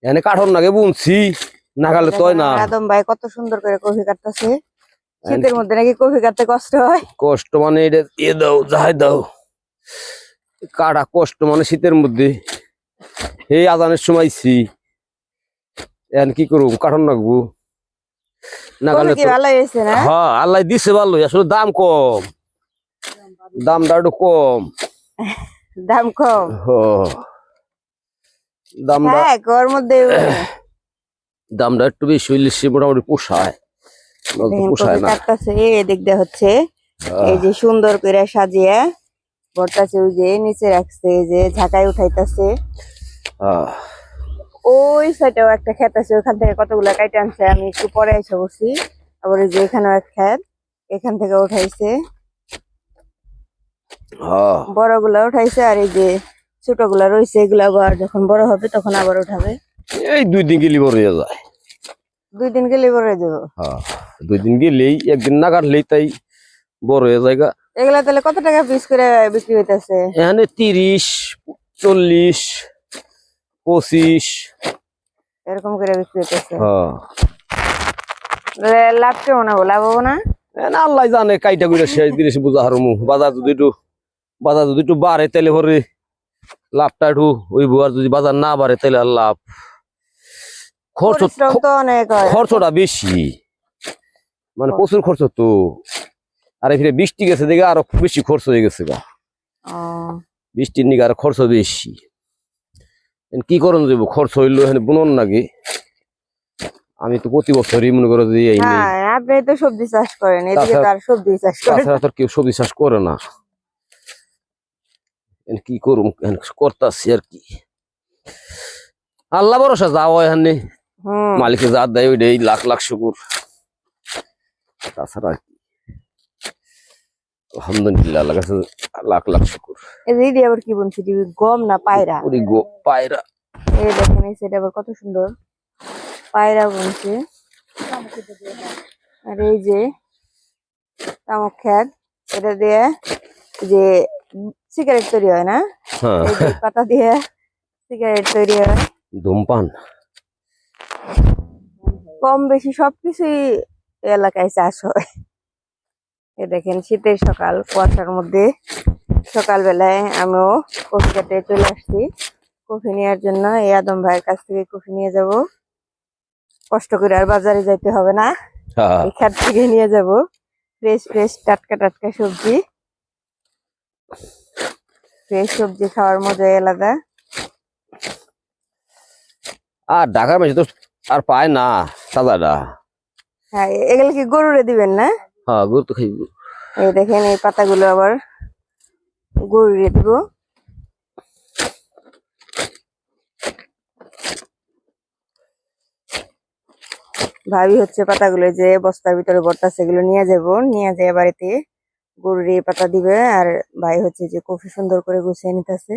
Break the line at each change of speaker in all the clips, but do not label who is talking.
এনে কাঠন নাগে বুনছি নাগালে তো না।
আদম ভাই কত সুন্দর করে কফি কাটতেছে। শীতের মধ্যে নাকি কফি কাটতে কষ্ট হয়?
কষ্ট মানে এটা এ দাও যাই দাও কাটা কষ্ট মানে শীতের মধ্যে এই আজানের সময়ছি এখন কি করবো কাঠন নাগবো নাগালে তো।
ভালো হয়েছে না?
হ্যাঁ আল্লাহ দিছে ভালো, আসলে দাম কম, দামটা একটু কম।
দাম কম?
দামটা
ওর মধ্যে
দামটা একটু বেশি হইলে সে মোটামুটি পোষায়, পোষায় না।
এদিক দিয়ে হচ্ছে এই যে সুন্দর করে সাজিয়ে ভরতাছে, ওই যে নিচে রাখছে, এই যে ঝাঁকায় উঠাইতেছে। ওই সাইডেও একটা ক্ষেত আছে, ওখান থেকে কতগুলা কাইটে আনছে, আমি একটু পরে এসে বসছি। আবার ওই যে এখানেও এক ক্ষেত, এখান থেকে উঠাইছে, বড়গুলা উঠাইছে, আর এই যে ছোট গুলা রয়েছে এগুলা আবার যখন বড় হবে তখন আবার উঠাবে।
এই 2 দিন গেলি বড় হয়ে যায়।
2 দিন গেলে বড় হয়ে যাবে?
2 দিন গেলেই, একদিন না কাটলেই তাই বড় হয়ে যায়।
এগুলা তাহলে কত টাকা পিস করে বিক্রি হইতেছে?
এখানে 30, 40, 25
এরকম করে বিক্রি হইতেছে। লাভ কেমন হবে? লাভ হবো না?
আল্লাহ জানে, কাইটা করে শেষ দিনে বুঝা হারমু। বাজার যদি একটু বাড়ে তাহলে পরে লাভটা একটু হইব, আর যদি বাজার না বাড়ে তাহলে আর লাভ। খরচটা বেশি, মানে প্রচুর খরচ তো। আর এখানে বৃষ্টি গেছে দেখে আরো বেশি খরচ হয়ে গেছে গা। বৃষ্টির নিকে আর খরচ বেশি। কি করুন যাবো, খরচ হইলো এখানে বুনন নাকি। আমি তো প্রতি বছরই মনে করো যে
আপনি তো সবজি চাষ করেন, এদিকে তো আর সবজি চাষ করেন।
তাছাড়া তো কেউ সবজি চাষ করে না। কি করুম, করতাছি আর কি। আল্লাহ ভরসা যাও এখানে, মালিকে যা দেয় ওইটাই লাখ লাখ শুকুর। তাছাড়া কি, আলহামদুলিল্লাহ আল্লাহ কাছে লাখ লাখ শুকুর।
এই আবার কি বলছি, গম না পায়রা?
পায়রা।
এই দেখেন সেটা আবার কত সুন্দর পায়রা বুনছে। আর এই যে তামাক খেত, এটা দিয়ে যে সিগারেট তৈরি হয় না, এই যে পাতা দিয়ে সিগারেট তৈরি হয়,
ধূমপান।
কম বেশি সবকিছুই এলাকায় চাষ হয়। এ দেখেন শীতের সকাল, কুয়াশার মধ্যে সকালবেলায় আমিও কফি খেতে চলে আসছি কফি নেওয়ার জন্য। এই আদম ভাইয়ের কাছ থেকে কফি নিয়ে যাব, কষ্ট করে আর বাজারে যাইতে হবে না, এই ক্ষেত থেকে নিয়ে যাব ফ্রেশ ফ্রেশ টাটকা টাটকা সবজি। ফ্রেশ সবজি খাওয়ার মজাই আলাদা।
আর ঢাকার মাঝে তো আর পায় না তাজাটা।
হ্যাঁ, এগুলো কি গরুরে দিবেন না?
হ্যাঁ, গরু তো খাইব।
এই দেখেন এই পাতাগুলো আবার গরুরে দিব। ভাবি হচ্ছে পাতাগুলো যে বস্তার ভিতরে ভর্তা সেগুলো নিয়ে যাব, নিয়ে যায় বাড়িতে গরুর এই পাতা দিবে। আর ভাই হচ্ছে যে কফি সুন্দর করে গুছিয়ে নিতেছে।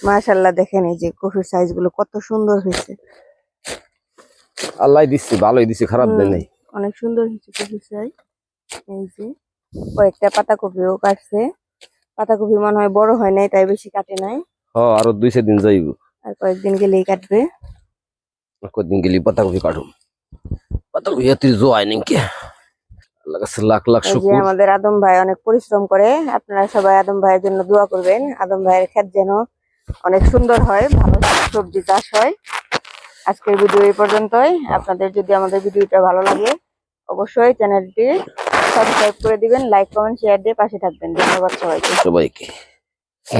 মাশাআল্লাহ, দেখেন এই যে কফির সাইজ গুলো কত সুন্দর হয়েছে।
আল্লাহ দিচ্ছে, ভালোই দিচ্ছে, খারাপ দেয় নাই।
অনেক সুন্দর হয়েছে কফির সাইজ। এই যে কয়েকটা পাতা কপিও কাটছে। পাতা কপি মনে হয় বড় হয় নাই, তাই বেশি কাটে নাই।
আরো 2-4 দিন যাইব,
আর কয়েকদিন গেলেই কাটবে।
কয়েকদিন গেলেই পাতা কপি কাটুম। পাতা কপি এত জোয়াই নাকি। আল্লাহর কাছে লাখ লাখ শুকর।
আমাদের আদম ভাই অনেক পরিশ্রম করে, আপনারা সবাই আদম ভাইয়ের জন্য দোয়া করবেন। আদম ভাইয়ের ক্ষেত যেন অনেক সুন্দর হয়, ভালো সবজি চাষ হয়। আজকের ভিডিও এই পর্যন্তই। আপনাদের যদি আমাদের ভিডিওটা ভালো লাগে অবশ্যই চ্যানেলটি সাবস্ক্রাইব করে দিবেন, লাইক কমেন্ট শেয়ার দিয়ে পাশে থাকবেন। ধন্যবাদ সবাইকে।